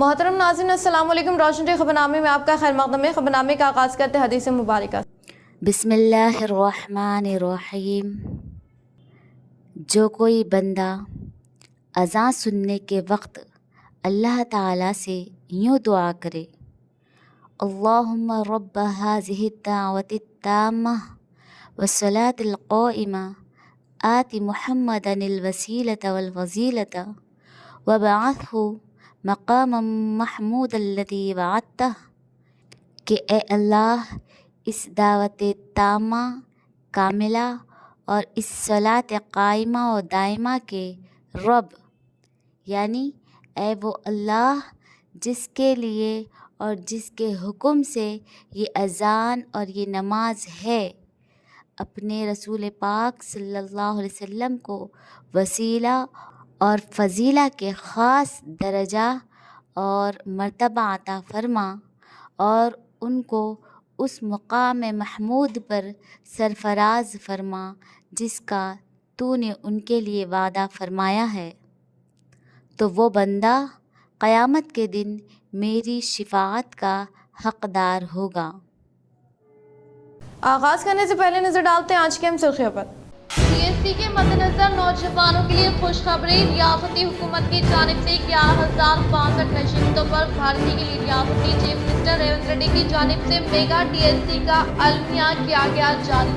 محترم ناظرین السلام علیکم۔ روشن ٹی خبرنامے میں آپ کا خیر مقدم ہے۔ خبرنامے کا آغاز کرتے ہیں حدیث مبارکہ۔ بسم اللہ الرحمن الرحیم۔ جو کوئی بندہ اذان سننے کے وقت اللہ تعالیٰ سے یوں دعا کرے، اللہم رب هذه الدعوة التامة والصلاة القائمة آت محمدا الوسیلة والفضیلة وابعثه مقاما محمودا الذی وعدتہ، کہ اے اللہ اس دعوت تامہ کاملہ اور اس صلاۃ قائمہ و دائمہ کے رب، یعنی اے وہ اللہ جس کے لیے اور جس کے حکم سے یہ اذان اور یہ نماز ہے، اپنے رسول پاک صلی اللہ علیہ وسلم کو وسیلہ اور فضیلہ کے خاص درجہ اور مرتبہ عطا فرما، اور ان کو اس مقام محمود پر سرفراز فرما جس کا تو نے ان کے لیے وعدہ فرمایا ہے، تو وہ بندہ قیامت کے دن میری شفاعت کا حقدار ہوگا۔ آغاز کرنے سے پہلے نظر ڈالتے ہیں آج کی اہم سرخیوں پر۔ GST کے مدنظر نوجوانوں کے لیے خوشخبری، ریاستی حکومت کی جانب سے 11,062 نشستوں پر بھرتی کے لیے ریاستی چیف منسٹر ریونت ریڈی کی جانب سے میگا GST کا اعلامیہ کیا گیا جاری۔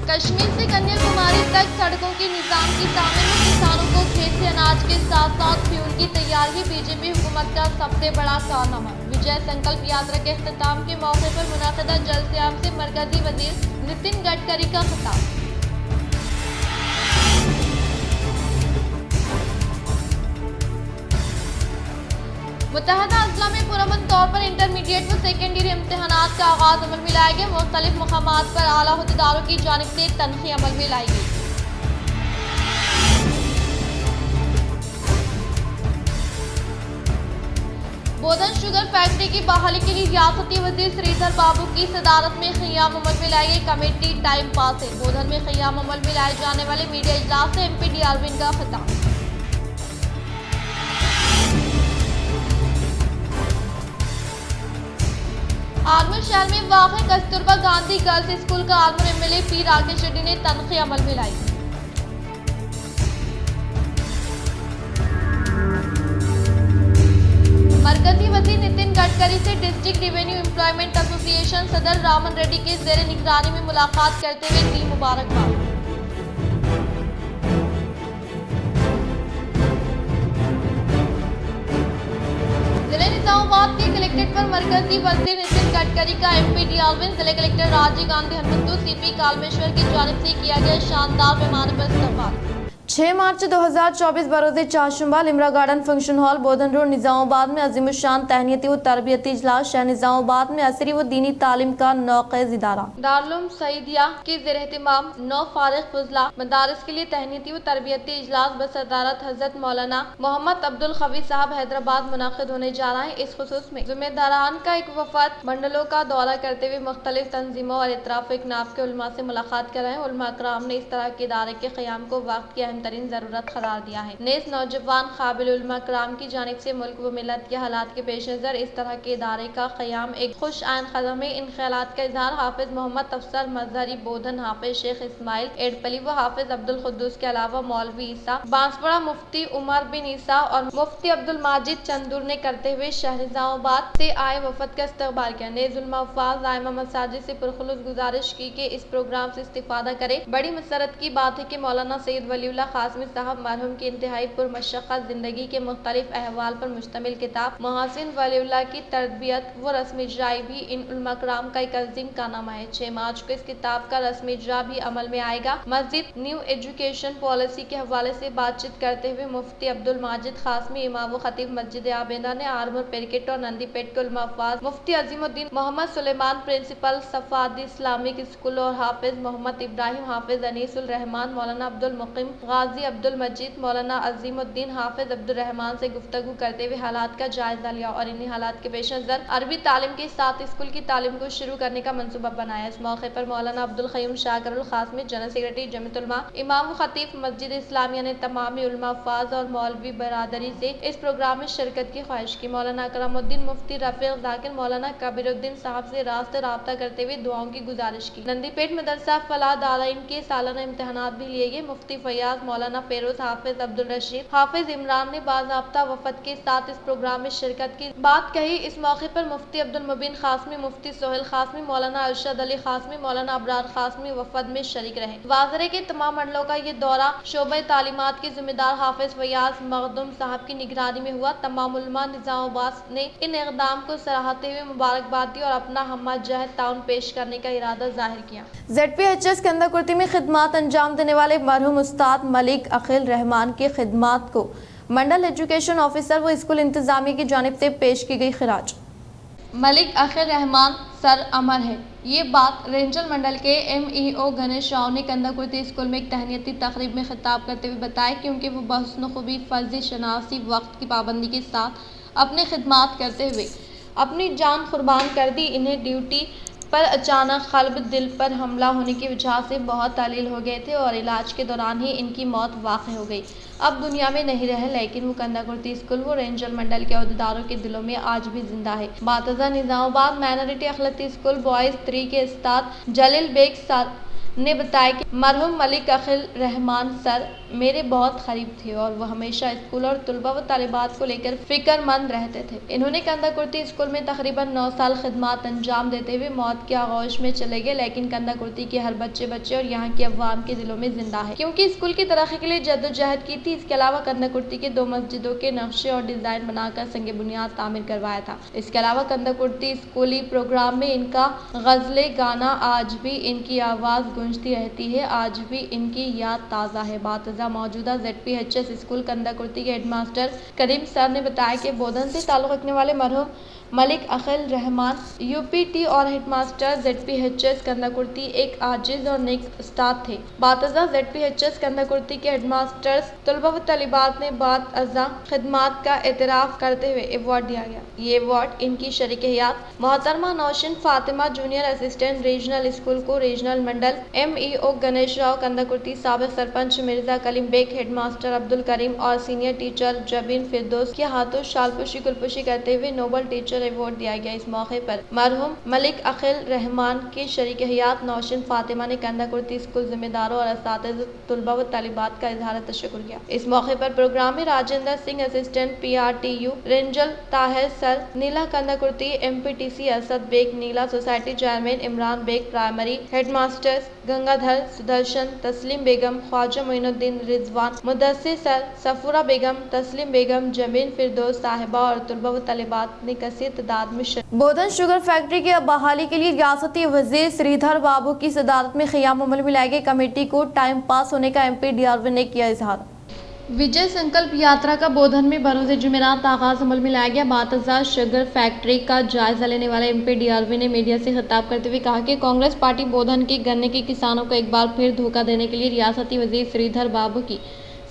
کشمیر سے کنیا کماری تک سڑکوں کے نظام کی تعمیر میں کسانوں کو کھیت سے اناج کے ساتھ ساتھ فیول کی تیاری بی جے پی حکومت کا سب سے بڑا کارنامہ۔ وجے سنکلپ یاترا کے اختتام کے موقع پر منعقدہ جلسے عام سے مرکزی وزیر نتن گڈکری کا خطاب۔ متحدہ اضلاع میں پرامن طور پر انٹرمیڈیٹ و سیکنڈری امتحانات کا آغاز عمل میں لائے گئے۔ مختلف مقامات پر اعلیٰ عہدیداروں کی جانب سے تنخواہ عمل میں لائی گئی۔ بودھن شوگر فیکٹری کی بحالی کے لیے ریاستی وزیر سری دھر بابو کی صدارت میں خیام عمل میں لائی گئی۔ کمیٹی ٹائم پاس ہے۔ بودھن میں خیام عمل میں لائے جانے والے میڈیا اجلاس سے MP ڈی اروند کا خطاب۔ آرمور شہر میں واقع کستوربا گاندھی گرلز اسکول کا آرمور MLA P راکیش ریڈی نے تنخواہ عمل میں لائی۔ مرکزی وزیر نتن گڈکری سے ڈسٹرکٹ ریونیو امپلائمنٹ ایسوسی ایشن صدر رامن ریڈی کے زیر نگرانی میں ملاقات کرتے ہوئے دی مبارکباد۔ ضلع نظام آباد کے کلکٹریٹ پر مرکزی وزیر نتن گڈکری کا MP ڈی اروند، ضلع کلکٹر راجیو گاندھی ہنمنتو، CP کالمیشور کی جانب سے کیا گیا شاندار پیمانے پر استقبال۔ 6 مارچ 2024 بروز چہارشنبہ لمرا گارڈن فنکشن ہال بودھن روڈ نظام آباد میں عظیم الشان تہنیتی و تربیتی اجلاس شہر نظام آباد میں عصری و دینی تعلیم کا نوخیز ادارہ دارالعلوم سعیدیہ کے زیر اہتمام 9 فارغ فضلہ مدارس کے لیے تہنیتی و تربیتی اجلاس بصدارت حضرت مولانا محمد عبدالقوی صاحب حیدرآباد منعقد ہونے جا رہا ہے۔ اس خصوص میں ذمہ داران کا ایک وفد منڈلوں کا دورہ کرتے ہوئے مختلف تنظیموں اور اطراف اکناف کے علماء سے ملاقات کر رہے ہیں۔ علماء کرام نے اس طرح کے ادارے کے قیام کو وقت کی اہم ترین ضرورت قرار دیا ہے۔ نیز نوجوان قابل علماء کرام کی جانب سے ملک و ملت کے حالات کے پیش نظر اس طرح کے ادارے کا قیام ایک خوش آئند قدم ہے۔ ان خیالات کا اظہار حافظ محمد تفسر مظہری بودھن، حافظ شیخ اسماعیل ایڈپلی و حافظ عبدالقدوس کے علاوہ مولوی عیسیٰ بانسپڑا، مفتی عمر بن عیسیٰ اور مفتی عبدالماجد چندور نے کرتے ہوئے شہر نظام آباد سے آئے وفد کا استقبال کیا۔ نیز علماء حفاظ ائمہ مساجد سے پرخلوص گزارش کی کہ اس پروگرام سے استفادہ کرے۔ بڑی مسرت کی بات ہے کہ مولانا سید ولی اللہ قاسمی صاحب مرحوم کی انتہائی پرمشقت زندگی کے مختلف احوال پر مشتمل کتاب محاسن ولی اللہ کی تربیت و رسم اجرائی بھی ان علماء کرام کا ایک عظیم کارنامہ ہے۔ 6 مارچ کو اس کتاب کا رسم اجرا بھی عمل میں آئے گا۔ مزید نیو ایجوکیشن پالیسی کے حوالے سے بات چیت کرتے ہوئے مفتی عبدالماجد قاسمی، امام و خطیب مسجد آبیدہ نے آرمور پیرکٹ اور نندی پیٹ کے علماء حفاظ، مفتی عظیم الدین محمد سلیمان پرنسپل صفادی اسلامک اسکول اور حافظ محمد ابراہیم، حافظ انیس الرحمان، مولانا عبدالمقیم غالب قاضی عبد المجید مولانا عظیم الدین حافظ عبد الرحمان سے گفتگو کرتے ہوئے حالات کا جائزہ لیا اور انہیں حالات کے پیش نظر عربی تعلیم کے ساتھ اسکول کی تعلیم کو شروع کرنے کا منصوبہ بنایا۔ اس موقع پر مولانا عبد القیوم شاکر القاسمی جنرل سیکرٹری جمعیت علماء امام و خطیب مسجد اسلامیہ نے تمام علماء فاض اور مولوی برادری سے اس پروگرام میں شرکت کی خواہش کی۔ مولانا اکرم الدین مفتی رفیق ذاکر مولانا کبیر الدین صاحب سے رابطہ کرتے ہوئے دعاؤں کی گزارش کی۔ نندی پیٹ مدرسہ فلاح دارائن کے سالانہ امتحانات بھی لیے گئے۔ مفتی فیاض مولانا فیروز حافظ عبد الرشید حافظ عمران نے باضابطہ وفد کے ساتھ اس پروگرام میں شرکت کی بات کہی۔ اس موقع پر مفتی عبد المبین قاسمی مفتی سہیل قاسمی مولانا ارشد علی قاسمی مولانا ابرار قاسمی وفد میں شریک رہے۔ واضح ہے کہ تمام منڈلوں کا یہ دورہ شعبہ تعلیمات کے ذمہ دار حافظ فیاض مخدوم صاحب کی نگرانی میں ہوا۔ تمام علماء نظام آباد نے ان اقدام کو سراہتے ہوئے مبارکباد دی اور اپنا ہمہ جہت تعاون پیش کرنے کا ارادہ ظاہر کیا۔ ZPHS کنداکرتی میں خدمات انجام دینے والے مرحوم استاد ملک اخیل رحمان کی خدمات کو منڈل ایجوکیشن آفیسر و اسکول انتظامیہ کی جانب سے پیش کی گئی خراج۔ ملک اخیل رحمان سر امر ہے۔ یہ بات رینجل منڈل کے MEO گنیش راؤ نے کنداکرتی اسکول میں ایک تہنیتی تقریب میں خطاب کرتے ہوئے بتایا کیونکہ وہ بحسن خوبی فرضی شناسی وقت کی پابندی کے ساتھ اپنے خدمات کرتے ہوئے اپنی جان قربان کر دی۔ انہیں ڈیوٹی پر اچانک قلب دل پر حملہ ہونے کی وجہ سے بہت تعلیل ہو گئے تھے اور علاج کے دوران ہی ان کی موت واقع ہو گئی۔ اب دنیا میں نہیں رہے لیکن وہ کنداکرتی اسکول و رینجل منڈل کے عہدیداروں کے دلوں میں آج بھی زندہ ہے۔ باتزہ نظام آباد مائنارٹی اقلیتی اسکول بوائز 3 کے استاد جلیل بیگ سر نے بتایا کہ مرحوم ملک اخیل رحمان سر میرے بہت قریب تھے اور وہ ہمیشہ اسکول اور طلباء و طالبات کو لے کر فکر مند رہتے تھے۔ انہوں نے کنداکرتی اسکول میں تقریباً 9 سال خدمات انجام دیتے ہوئے موت کے آغوش میں چلے گئے لیکن کنداکرتی کے ہر بچے اور یہاں کے عوام کے دلوں میں زندہ ہے کیونکہ اسکول کی ترقی کے لیے جدوجہد کی تھی۔ اس کے علاوہ کنداکرتی کے 2 مسجدوں کے نقشے اور ڈیزائن بنا کر سنگ بنیاد تعمیر کروایا تھا۔ اس کے علاوہ کنداکرتی اسکولی پروگرام میں ان کا غزلیں گانا آج بھی ان کی آواز گونجتی رہتی ہے، آج بھی ان کی یاد تازہ ہے۔ باتزہ موجودہ ZPHS اسکول کنداکرتی کے ہیڈ ماسٹر کریم سر نے بتایا کہ بودھن سے تعلق رکھنے والے مرحوم ملک اخیل رحمان UPT اور ہیڈ ماسٹر ZPHS کنداکرتی ایک عاجز اور نیک استاد تھے۔ باتزہ ZPHS کنداکرتی کے ہیڈ ماسٹرز طلباء و طالبات نے باتزہ خدمات کا اعتراف کرتے ہوئے ایوارڈ دیا گیا۔ یہ ایوارڈ ان کی شریک حیات محترمہ Nausheen Fatima junior assistant regional school کو ریجنل منڈل MEO گنیش راؤ کنداکرتی سابق سرپنچ مرزا کلیم بیگ ہیڈ ماسٹر عبد الکریم اور سینئر ٹیچر جبین فردوس کے ہاتھوں شال پوشی گلپوشی کرتے ہوئے نوبل ٹیچر ایوارڈ دیا گیا۔ اس موقع پر مرحوم ملک اخیل رحمان کے شریک حیات نوشین فاطمہ نے کنداکرتی اسکول ذمہ داروں اور اساتذہ طلباء و طالبات کا اظہار تشکر کیا۔ اس موقع پر پروگرام میں راجندر سنگھ اسسٹنٹ PRTU رینجل Tahir sir Neela Kandakurthi MPTC Asad Baig Neela society chairman Imran Baig primary head masters Gangadhar Sudarshan Tasleem Begum خواجہ معین الدین رضوان مدثر سر صفورہ بیگم تسلیم بیگم جبین فردوس صاحبہ اور طلباء و طالبات نے کثیر تعداد میں بودھن شوگر فیکٹری کی بحالی کے لیے ریاستی وزیر سری دھر بابو کی صدارت میں قیام عمل میں لائی گئی کمیٹی کو ٹائم پاس ہونے کا MP DRV نے کیا اظہار۔ وجے سنکلپ یاترا کا بودھن میں بروز جمعرات آغاز عمل میں لایا گیا۔ باتزہ شوگر فیکٹری کا جائزہ لینے والے MP DRV نے میڈیا سے خطاب کرتے ہوئے کہا کہ کانگریس پارٹی بودھن کے گنے کے کسانوں کو ایک بار پھر دھوکہ دینے کے لیے ریاستی وزیر سری دھر بابو کی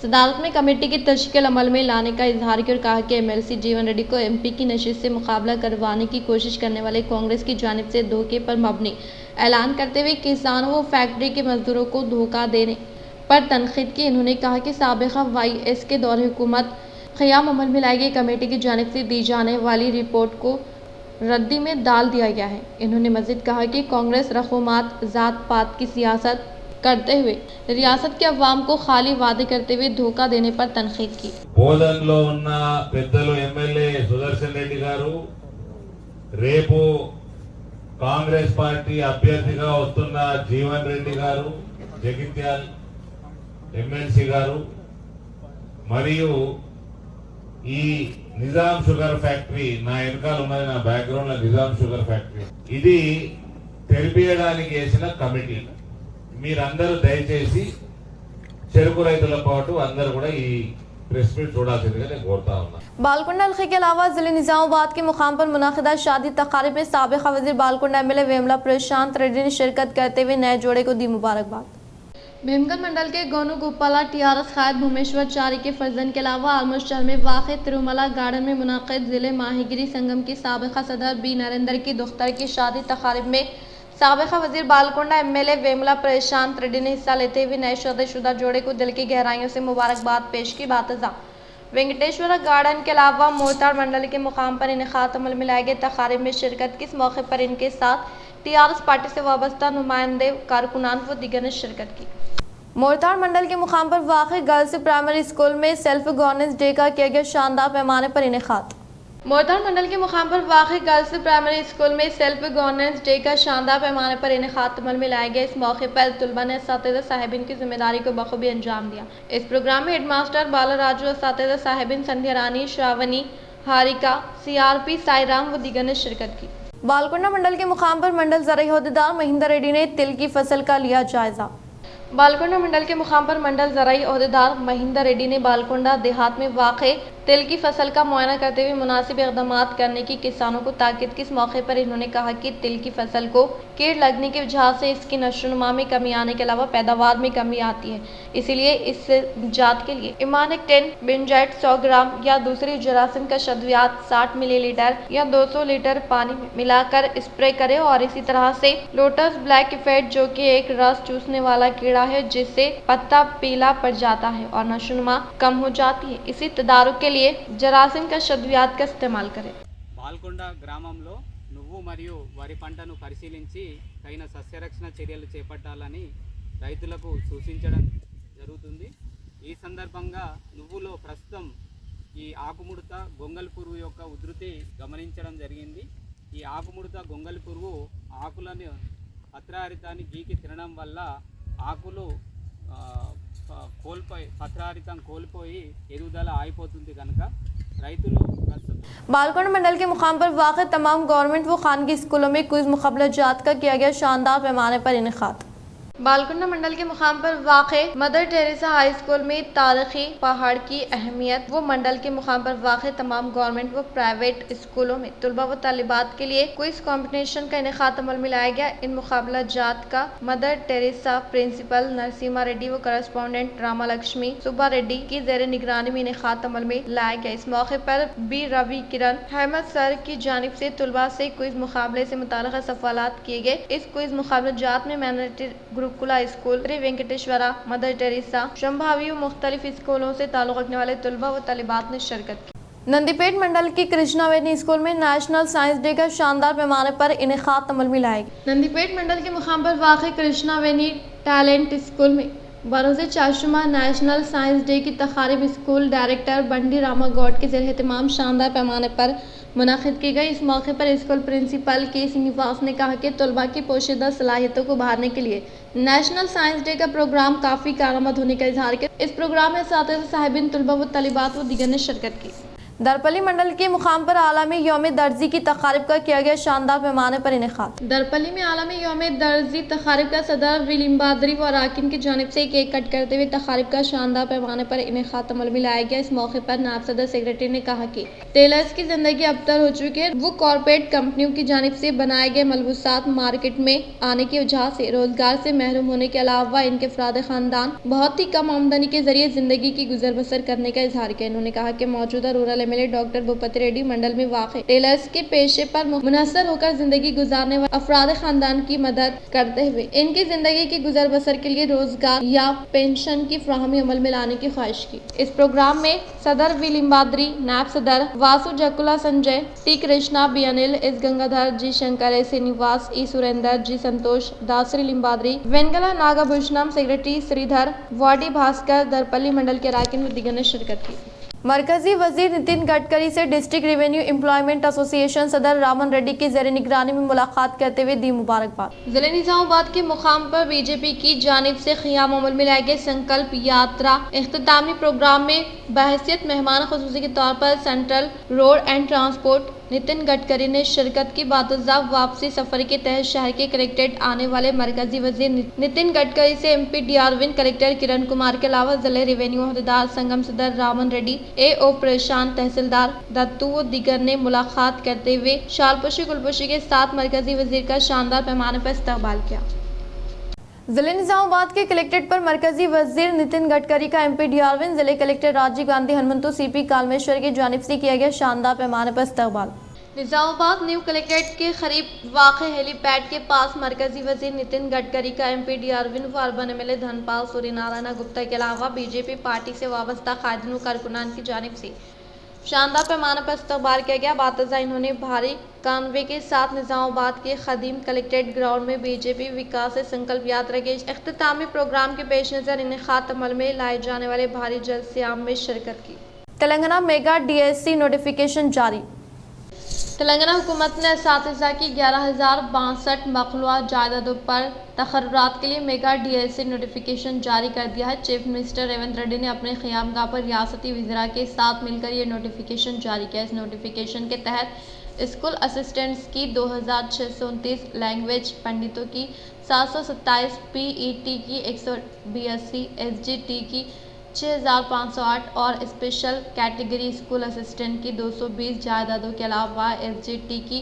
صدارت میں کمیٹی کی تشکیل عمل میں لانے کا اظہار کیا اور کہا کہ MLC جیون ریڈی کو MP کی نشست سے مقابلہ کروانے کی کوشش کرنے والے کانگریس کی جانب سے دھوکے پر مبنی اعلان کرتے ہوئے کسانوں و فیکٹری کے مزدوروں کو دھوکہ دینے پر تنقید کی۔ انہوں نے کہا کہ سابقہ YS کے دور حکومت قیام عمل میں لائی گئی کمیٹی کی جانب سے دی جانے والی رپورٹ کو ردی میں ڈال دیا گیا ہے۔ انہوں نے مزید کہا کہ کانگریس رقومات ذات پات کی سیاست کرتے ہوئے ریاست کے عوام کو خالی وعدے کرتے ہوئے دھوکہ دینے پر تنقید کی۔ బోధన్లో ఉన్న పెద్దలు ఎమ్మెల్యే సుదర్శన్ రెడ్డి గారు రేపు కాంగ్రెస్ పార్టీ అభ్యర్థిగా వస్తున్న జీవన్ రెడ్డి గారు జగిత్యాల్ MLC గారు మరియు ఈ నిజాం షుగర్ ఫ్యాక్టరీ నా వెనకాల ఉన్నది నా బ్యాక్గ్రౌండ్ లో నిజాం షుగర్ ఫ్యాక్టరీ ఇది తెరిపియడానికి వేసిన కమిటీ మీరందరూ దయచేసి చెరుకు రైతుల పాటు అందరూ కూడా ఈ ప్రెస్ మీట్ చూడాల్సిందిగా నేను కోరుతా ఉన్నా। بالکنڈہ حلقے کے علاوہ ضلع نظام آباد کے مقام پر منعقدہ شادی تقاریب میں سابق وزیر بالکنڈہ MLA ویملا پرشانت ریڈی نے شرکت کرتے ہوئے نئے جوڑے کو دی مبارکباد۔ भीमगढ़ मंडल के गोनू गोपाला टीआरएस कायद भूमेश्वर चारी के फर्जंद के अलावा आलमोस्टर में वाक़ तिरुमला गार्डन में मुनाक़िद ज़िले माहीगिरी संगम की साबिक़ा सदर बी नरेंद्र की दुख्तर की शादी तक़ारीब में साबिक़ा वज़ीर बालकोंडा एमएलए वेमुला प्रशांत रेड्डी ने हिस्सा लेते हुए नए शादीशुदा जोड़े को दिल की गहराइयों से मुबारकबाद पेश की। बातज़ा वेंकटेश्वर गार्डन के अलावा मोरताड़ मंडल के मुकाम पर इनेक़ात अमल में लाए गए तक़ारीब में शिरकत की। इस मौके पर इनके साथ टीआरएस पार्टी से वाबस्ता नुमाइंदे कारकुनान व दीगर ने शिरकत की। मोरताड़ मंडल के मुकाम पर वाक़ गर्ल्स प्राइमरी स्कूल में सेल्फ गवर्नेंस डे का किया गया शानदार पैमाने पर इनेक़ात। मोरताड़ मंडल के मुकाम पर वाक़ गर्ल्स प्राइमरी स्कूल में सेल्फ गवर्नेंस डे का शानदार पैमाने पर इनेक़ात अमल में लाया गया। इस मौके पर तलबा ने असातिज़ा साहिबिन की जिम्मेदारी को बखूबी अंजाम दिया। इस प्रोग्राम में हेडमास्टर बाला राजू, असातिज़ा साहिबिन संध्या रानी, श्रावणी, हारिका, सीआरपी साईराम व दीगर ने शिरकत की। बालकोंडा मंडल के मुकाम पर मंडल ज़राई अहदेदार महिंदर रेड्डी ने तिल की फसल का लिया जायजा। बालकोंडा मंडल के मुकाम पर मंडल ज़राई अहदेदार महिंदर रेड्डी ने बालकोंडा देहात में वाक़े तिल की फसल का मुआयना करते हुए मुनासिब इक़दामात करने की किसानों को ताकीद की। इस मौके पर इन्होंने कहा कि तिल की फसल को कीड़ लगने की वजह से इसकी नशोनुमा में कमी आने के अलावा पैदावार में कमी आती है, इसीलिए इस जात के लिए इमानेक्टेन बेंजाइट 100 ग्राम या दूसरी जरासीम का शद्वियात 60 मिलीलीटर या 200 लीटर पानी में मिलाकर स्प्रे करें। और इसी तरह से लोटस ब्लैक इफेक्ट, जो कि एक रस चूसने वाला कीड़ा है जिससे पत्ता पीला पड़ जाता है और नशोनुमा कम हो जाती है, इसी तदारुक के लिए जरासीम का शद्वियात का इस्तेमाल करें। బాల్కొండ గ్రామంలో నువ్వు మరియు వరి పంటను పరిశీలించి తగిన సస్యరక్షణ చర్యలు చేపట్టాలని రైతులకు సూచించడం జరుగుతుంది। ఈ సందర్భంగా నువ్వులో ప్రస్తుతం ఈ ఆకుముడత గొంగళి పురుగు యొక్క ఉధృతి గమనించడం జరిగింది। ఈ ఆకుముడత గొంగళి పురుగు ఆకులను పత్రహరితాన్ని గీకి తినడం వల్ల ఆకులు కోల్పోయి పత్రహరితం కోల్పోయి ఎదుగుదల ఆగిపోతుంది కనుక రైతులు बालकोंडा मंडल के मुकाम पर वाक़ तमाम गवर्नमेंट व खानगी स्कूलों में क्विज़ मुकाबला जात का किया गया शानदार पैमाने पर इनेक़ात। बालकोंडा मंडल के मुकाम पर वाक़े मदर टेरेसा हाई स्कूल में तारीख़ी पहाड़ की अहमियत व मंडल के मुकाम पर वाक़े तमाम गवर्नमेंट व प्राइवेट स्कूलों में तलबा व तालिबात के लिए क्विज़ कॉम्पिटिशन का इनेक़ात अमल में लाया गया। इन मुकाबला जात का Mother Teresa principal Narasimha Reddy व करस्पॉन्डेंट रामा लक्ष्मी सुब्बा रेड्डी की ज़ेर निगरानी में इनेक़ात अमल में लाया गया। इस मौके पर बी रवि किरण अहमद सर की जानिब से तलबा से क्विज़ मुकाबले से मुताल्लिक़ सवालात किए गए। इस क्विज़ मुकाबला जात में minority Gurukula school, Shri Venkateshwara, Mother Teresa, Sambhavi व मुख्तलिफ स्कूलों से ताल्लुक़ रखने वाले तलबा व तालिबात ने शिरकत की। नंदीपेट मंडल की कृष्णा वेनी स्कूल में नेशनल साइंस डे का शानदार पैमाने पर इनेक़ात अमल में लाया गया। नंदीपेट मंडल के मुकाम पर वाक़ कृष्णा वेनी टैलेंट स्कूल में बरोज़ चाशुमा नेशनल साइंस डे की तक़ारीब स्कूल डायरेक्टर बंडी रामा गौड के ज़रिए एहतमाम शानदार पैमाने पर मुनाक़िद की गई। इस मौके पर स्कूल प्रिंसिपल के श्रीनिवास ने कहा कि तलबा की पोशीदा सलाहियतों को उभारने के लिए नेशनल साइंस डे का प्रोग्राम काफ़ी कारआमद होने का इजहार किया। इस प्रोग्राम में असातिज़ा साहिबिन, तलबा व तालिबात व दीगर ने शिरकत की। दरपली मंडल के मुकाम पर आलमी यौम दर्जी की तक़ारीब का किया गया शानदार पैमाने पर इनेक़ात। दरपली में आलमी यौम दर्जी तक़ारीब का सदर विलिम बादरी व अराकीन की जानिब से केक कट करते हुए तक़ारीब का शानदार पैमाने पर इनेक़ात अमल में लाया गया। इस मौके पर नायब सदर सेक्रेटरी ने कहा कि टेलर्स की ज़िंदगी अबतर हो चुकी है। वो कॉरपोरेट कंपनियों की जानिब से बनाए गए मलबूसात मार्केट में आने की वजह से रोजगार से महरूम होने के अलावा इनके अफराद ख़ानदान बहुत ही कम आमदनी के जरिए ज़िंदगी की गुजर बसर करने का इजहार किया। इन्होंने कहा कि मौजूदा rural MLA doctor Bhupathi Reddy mandal में वाक़े टेलर्स के पेशे पर मुनस्सर होकर जिंदगी गुजारने वाले अफराद खानदान की मदद करते हुए इनकी जिंदगी की गुजर बसर के लिए रोजगार या पेंशन की फ्राहमी अमल में लाने की ख्वाहिश की। इस प्रोग्राम में सदर वी लिम्बाद्री, नायब सदर Vasu Jakula, Sanjay T Krishna, B Anil, S Gangadhar, G Shankar, A Srinivas, E Surender, G Santosh, Dasari Limbadri, Vengala Nagabhushanam, secretary Sridhar, Vadi Bhaskar, Darpalli मंडल के अराकीन व दीगर ने शिरकत की। मरकजी वजीर नितिन गडकरी से डिस्ट्रिक्ट रेवेन्यू एम्प्लॉयमेंट एसोसिएशन सदर रामन रेड्डी की ज़ेर निगरानी में मुलाकात करते हुए दी मुबारकबाद। ज़िले निज़ामाबाद के मुकाम पर बीजेपी की जानिब से क़याम अमल में लाए गए संकल्प यात्रा इख्तितामी प्रोग्राम में बहैसियत मेहमान ख़ुसूसी के तौर पर central road and transport Nitin Gadkari ने शिरकत की। बातज़ा वापसी सफर के तहत शहर के कलेक्ट्रेट आने वाले मरकजी वजीर नितिन गडकरी से एमपी डीआरविन कलेक्टर किरण कुमार के अलावा जिले रेवेन्यू अहदेदार संगम सदर रामन रेड्डी, एओ प्रशांत, तहसीलदार दत्तू व दीगर ने मुलाकात करते हुए शालपोशी गुलपोशी के साथ मरकजी वजीर का शानदार पैमाने पर इस्तकबाल किया। जिले निजामाबाद के कलेक्ट्रेट पर मरकजी वजीर नितिन गडकरी का एमपी डीआरविन जिले कलेक्टर राजीव गांधी हनुमंतु सीपी कालमेश्वर की जानिब से किया गया शानदार पैमाने पर इस्तकबाल। निजामाबाद न्यू कलेक्ट्रेट के करीब वाक़ हेलीपैड के पास मरकजी वजीर नितिन गडकरी का एमपी डीआरविन व अर्बन एमएलए धनपाल सूर्यनारायण गुप्ता के अलावा बीजेपी पार्टी से वाबस्ता कायदीन व कारकुनान की जानिब से शानदार पैमाने पर इस्तकबाल किया गया। बातज़ा इन्होंने भारी कानवे के साथ निजामाबाद के खदीम कलेक्ट्रेट ग्राउंड में बीजेपी विकास संकल्प यात्रा के इख्तितामी प्रोग्राम के पेश नज़र इनेकात अमल में लाए जाने वाले भारी जलसे-आम में शिरकत की। तेलंगाना मेगा डीएससी नोटिफिकेशन जारी। तेलंगाना हुकूमत ने असातिज़ा की 11,062 मखलूआ जायदादों पर तकर्रुरात के लिए मेगा डीएससी नोटिफिकेशन जारी कर दिया है। चीफ मिनिस्टर रेवंत रेड्डी ने अपने क़यामगाह पर रियासती वज़ीरा के साथ मिलकर ये नोटिफिकेशन जारी किया। इस नोटिफिकेशन के तहत स्कूल असिस्टेंट्स की 2,629, लैंग्वेज पंडितों की 727, पीईटी की 182, एसजीटी की 6,508 और स्पेशल कैटेगरी स्कूल असिस्टेंट की 220 जायदादों के अलावा एसजीटी की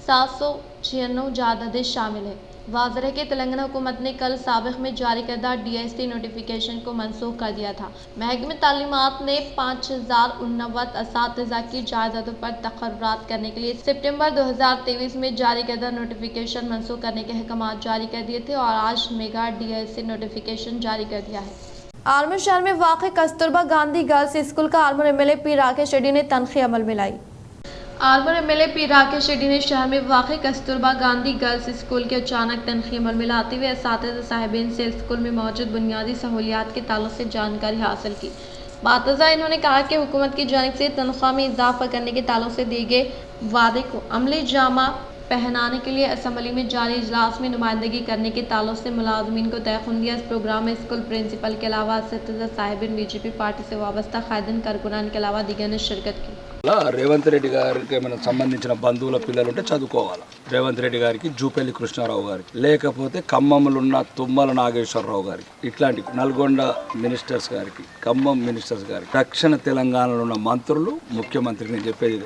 796 जायदादें शामिल है। वाज़ेह है कि तेलंगाना हुकूमत ने कल साबिक़ में जारी करदा डीएससी नोटिफिकेशन को मनसूख कर दिया था। महकमे तालीमात ने 5,089 असातिज़ा की जायदादों पर तकर्रुरात करने के लिए सितंबर 2023 में जारी करदा नोटिफिकेशन मनसूख करने के अहकाम जारी कर दिए थे और आज मेगा डीएससी नोटिफिकेशन जारी कर दिया है। आलमगीर शहर में वाक़ कस्तूरबा गांधी गर्ल्स स्कूल का आलमगीर एमएलए पी राकेश रेड्डी ने तनख़ीह अमल में लाई। आलमगीर एमएलए पी राकेश रेड्डी ने शहर में वाक़ कस्तूरबा गांधी गर्ल्स स्कूल के अचानक तनख़ीह अमल में लाते हुए असातिज़ा साहिबीन से स्कूल में मौजूद बुनियादी सहूलियात के ताल्लुक़ से जानकारी हासिल की। बातज़ा इन्होंने कहा कि हुकूमत की जानिब से तनख्वाह में इजाफा करने के ताल्लुक़ से दिए गए वादे को अमली जामा पहनाने के लिए असम्बली में जारी इजलास में नुमाइंदगी करने के ताल्लुक़ से मुलाज़मीन को तयख़ुन दिया। इस प्रोग्राम में स्कूल प्रिंसिपल के अलावा असातिज़ा साहिबीन, बीजेपी पार्टी से वाबस्ता कायदीन कारकुनान के अलावा दीगर ने शिरकत की। రేవంత్ రెడ్డి గారికి ఏమైనా సంబంధించిన బంధువుల పిల్లలు ఉంటే చదువుకోవాలి. రేవంత్ రెడ్డి గారికి, జూపల్లి కృష్ణారావు గారికి, లేకపోతే ఖమ్మంలో ఉన్న తుమ్మల నాగేశ్వరరావు గారికి, ఇట్లాంటి నల్గొండ మినిస్టర్స్ గారికి, ఖమ్మం మినిస్టర్స్ గారికి, దక్షిణ తెలంగాణలో ఉన్న మంత్రులు, ముఖ్యమంత్రికి నేను చెప్పేది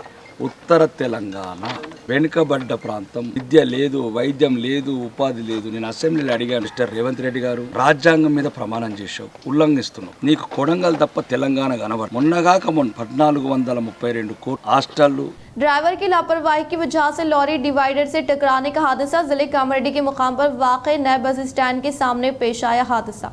ఉత్తర తెలంగాణ వెనుకబడ్డ ప్రాంతం, విద్య లేదు, వైద్యం లేదు, ఉపాధి లేదు. నేను అసెంబ్లీలో అడిగాను, మిస్టర్ రేవంత్ రెడ్డి గారు రాజ్యాంగం మీద ప్రమాణం చేశావు, ఉల్లంఘిస్తున్నావు, నీకు కొడంగల్ తప్ప తెలంగాణ కనబడు. మొన్నగాక మొన్న 1432 కోట్లు హాస్టళ్లు। ड्राइवर की लापरवाही की वजह से लॉरी डिवाइडर से टकराने का हादसा। जिले कामारेड्डी के मुकाम पर वाक़ नए बस स्टैंड के सामने पेश आया हादसा।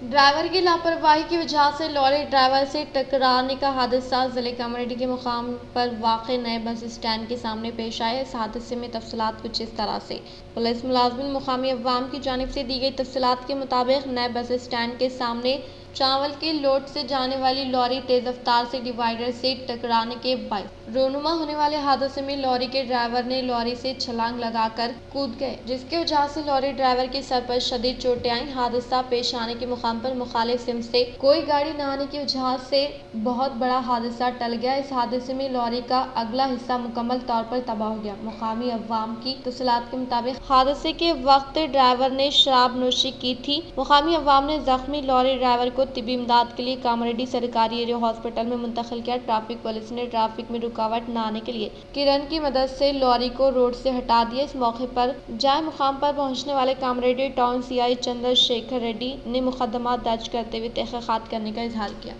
ड्राइवर की लापरवाही की वजह से लॉरी ड्राइवर से टकराने का हादसा जिले कामारेड्डी के मुकाम पर वाक़ नए बस स्टैंड के सामने पेश आया। इस हादसे में तफसीलात कुछ इस तरह से। पुलिस मुलाज़िम मुकामी अवाम की जानिब से दी गई तफसीलात के मुताबिक नए बस स्टैंड के सामने चावल के लोड से जाने वाली लॉरी तेज रफ्तार से डिवाइडर से टकराने के बाद रोनुमा होने वाले हादसे में लॉरी के ड्राइवर ने लॉरी से छलांग लगाकर कूद गए, जिसकी वजह से लॉरी ड्राइवर के सर पर शदीद चोटें आईं। हादसा पेश आने के मुकाम पर मुखालिफ सिम से कोई गाड़ी न आने की वजह से बहुत बड़ा हादसा टल गया। इस हादसे में लॉरी का अगला हिस्सा मुकम्मल तौर पर तबाह हो गया। मुकामी अवाम की तफसीलात के मुताबिक हादसे के वक्त ड्राइवर ने शराब नोशी की थी। मुकामी अवाम ने जख्मी लॉरी ड्राइवर को तिबी इमदाद के लिए कामारेड्डी सरकारी एरिया हॉस्पिटल में मुंतकिल किया। ट्रैफिक पुलिस ने ट्रैफिक में रुकावट न आने के लिए किरण की मदद से लॉरी को रोड से हटा दिया। इस मौके पर जाए मुकाम पर पहुंचने वाले कामारेड्डी टाउन सीआई चंद्रशेखर रेड्डी ने मुकदमा दर्ज करते हुए तहकीकात करने का इजहार किया।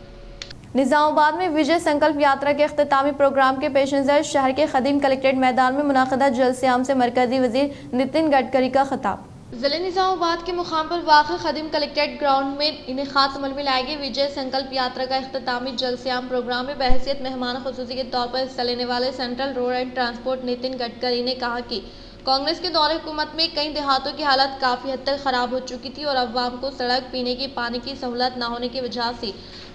निजामाबाद में विजय संकल्प यात्रा के अख्तितामी प्रोग्राम के पेश नज़र शहर के खदीम कलेक्ट्रेट मैदान में मुनाक़िदा जलसे-आम से मरकजी वज़ीर नितिन गडकरी का खिताब। जिले निजामाबाद के मुकाम पर वाक़ खदीम कलेक्ट्रेट ग्राउंड में इनेकात अमल में लाए गए विजय संकल्प यात्रा का इख्तितामी जलसे-आम प्रोग्राम में बहसियत मेहमान खुसूसी के तौर पर हिस्सा लेने वाले central road and transport Nitin Gadkari ने कहा कि कांग्रेस के दौरे हुकूमत में कई देहातों की हालत काफ़ी हद तक ख़राब हो चुकी थी और अवाम को सड़क, पीने की पानी की सहूलत न होने की वजह से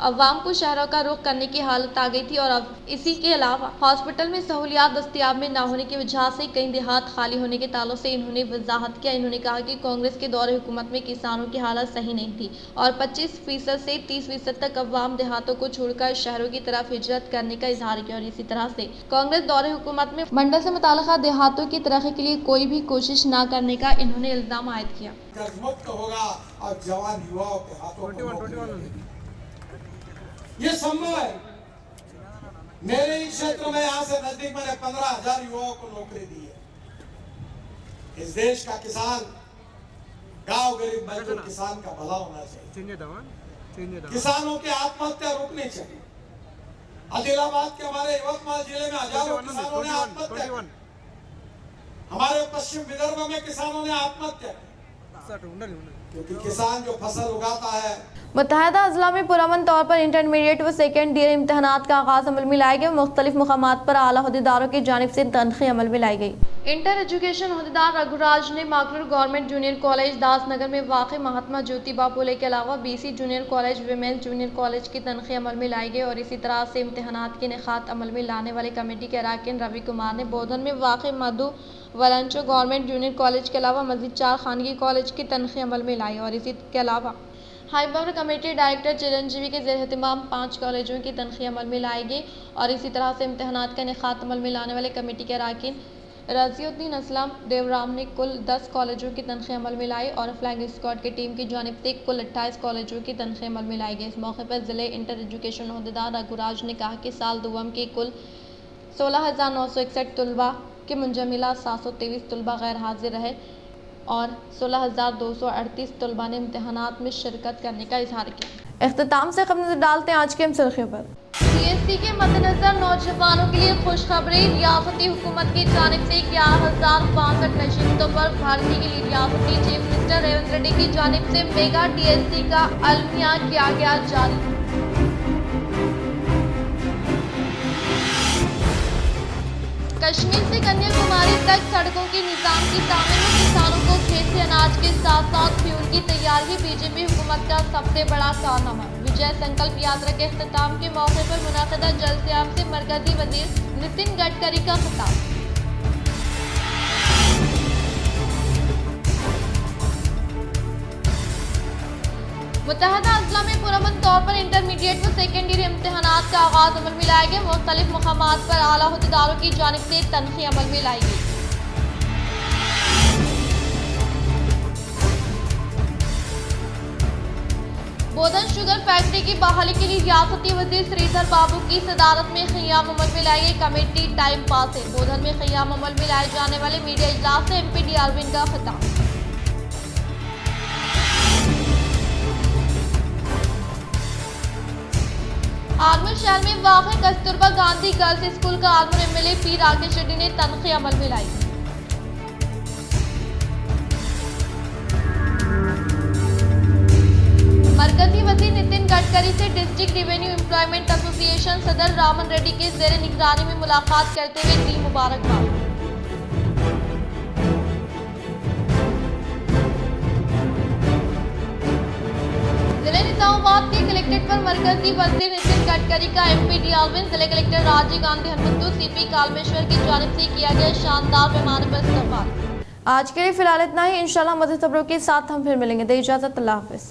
अवाम को शहरों का रुख करने की हालत आ गई थी और अब इसी के अलावा हॉस्पिटल में सहूलियात दस्तियाब में न होने की वजह से कई देहात खाली होने के ताल्लुक से इन्होंने वजाहत किया। इन्होंने कहा कि कांग्रेस के दौरे हुकूमत में किसानों की हालत सही नहीं थी और 25% से 30% तक अवाम देहातों को छोड़कर शहरों की तरफ हिजरत करने का इजहार किया। और इसी तरह से कांग्रेस दौरे हुकूमत में मंडल से मुताल्लिक़ा देहातों की तरक्की के लिए कोई भी कोशिश न करने का इन्होंने इल्ज़ाम आयद किया। और जवान युवाओं के हाथों ये संभव है। मेरे ही क्षेत्र में यहाँ से नजदीक मैंने 15,000 युवाओं को नौकरी दी है। इस देश का किसान गांव गरीब मजदूर किसान का भला होना चाहिए, किसानों की आत्महत्या रुकनी चाहिए। आदिलाबाद के हमारे यवतमाल जिले में हजारों किसानों ने आत्महत्या की, हमारे पश्चिम विदर्भ में किसानों ने आत्महत्या की, क्योंकि किसान जो फसल उगाता है। मुत्तहदा अजला में पुरअमन तौर पर इंटरमीडिएट व सेकेंड ईयर इम्तहानात का आगाज अमल में लाए गए। मुख्तलिफ मुकामात पर आला अहदेदारों की जानिब से तनख्वाह अमल में लाई गई। इंटर एजुकेशन अहदेदार रघुराज ने माकरूर गवर्नमेंट जूनियर कॉलेज दासनगर में वाक़ महात्मा ज्योतिबा फुले के अलावा BC junior college, women's junior college की तनख्वाह अमल में लाई गई और इसी तरह से इम्तहानात की निकात अमल में लाने वाली कमेटी के अरकान रवि कुमार ने बोधन में वाक़ मधु वलंचो गवर्नमेंट जूनियर कॉलेज के अलावा मज़ीद 4 खानगी कॉलेज की तनख्वाह अमल में लाई और इसी के अलावा हाईबावर कमेटी डायरेक्टर चिरंजीवी के ज़ेर एहतमाम 5 कॉलेजों की तनख्वाह अमल में लाई गई और इसी तरह से इम्तहानात का निकात अमल में लाने वाले कमेटी के अरकान रज़ीउद्दीन असलम देवराम ने कुल 10 कॉलेजों की तनख्वाह अमल में लाई और फ्लाइंग स्क्वाड की टीम की जानिब से कुल 28 कॉलेजों की तनख्वाह अमल में लाई गई। इस मौके पर ज़िले इंटर एजुकेशन अहदेदार रघुराज ने कहा कि साल दुवम के कुल 16,961 तलबा के मुंजमिला 723 तलबा गैर हाजिर रहे और 16,238 तलबा ने इम्तहानात में शिरकत करने का इजहार किया। इख्तिताम से खबर नजर डालते हैं आज के सुर्खियों पर। CSC के मद्देनजर नौजवानों के लिए खुशखबरी, रियासती हुकूमत की जानिब से 11,062 नशिस्तों पर भर्ती के लिए रियासती चीफ मिनिस्टर रेवंत रेड्डी की जानिब से मेगा DSC का अलमिया किया गया जारी। कश्मीर से कन्याकुमारी तक सड़कों के निजाम की तामीर में किसानों को खेत से अनाज के साथ साथ फ्यूल की तैयारी बीजेपी हुकूमत का सबसे बड़ा कारनामा। विजय संकल्प यात्रा के इख्तिताम के मौके पर मुनाक़िदा जलसे-आम से मरकजी वज़ीर नितिन गडकरी का खिताब। मुत्तहदा अजला में पुरअमन तौर पर इंटरमीडिएट व सेकेंड ईयर इम्तहानात का आगाज अमल में लाए गए। मुख्तलिफ मुकामात पर आला अहदेदारों की जानिब से तनख्वाह अमल में लाई गई। बोधन शुगर फैक्ट्री की बहाली के लिए रियासती वज़ीर श्रीधर बाबू की सदारत में क़याम अमल में लाई गई कमेटी टाइम पास है। बोधन में क़याम अमल में लाए जाने वाले मीडिया इजलास से MP D अरविंद का खिताब। आर्मूर शहर में वाक़ कस्तूरबा गांधी गर्ल्स स्कूल का आर्मूर MLA पी राकेश रेड्डी ने तनख्वाह अमल में लाई। मरकजी वज़ीर नितिन गडकरी से डिस्ट्रिक्ट रेवेन्यू एम्प्लॉयमेंट एसोसिएशन सदर रामन रेड्डी के ज़ेर निगरानी में मुलाकात करते हुए दी मुबारकबाद। निजामाबाद के कलेक्ट्रेट पर मरकजी वज़ीर नितिन गडकरी का MP D अरविंद, जिले कलेक्टर राजीव गांधी हनुमंतु CP कालमेश्वर की जानिब से किया गया शानदार पैमाने पर इस्तकबाल। आज के लिए फिलहाल इतना ही। इंशाल्लाह मज़ीद खबरों के साथ हम फिर मिलेंगे। दे इजाज़त, अल्लाह हाफ़िज़।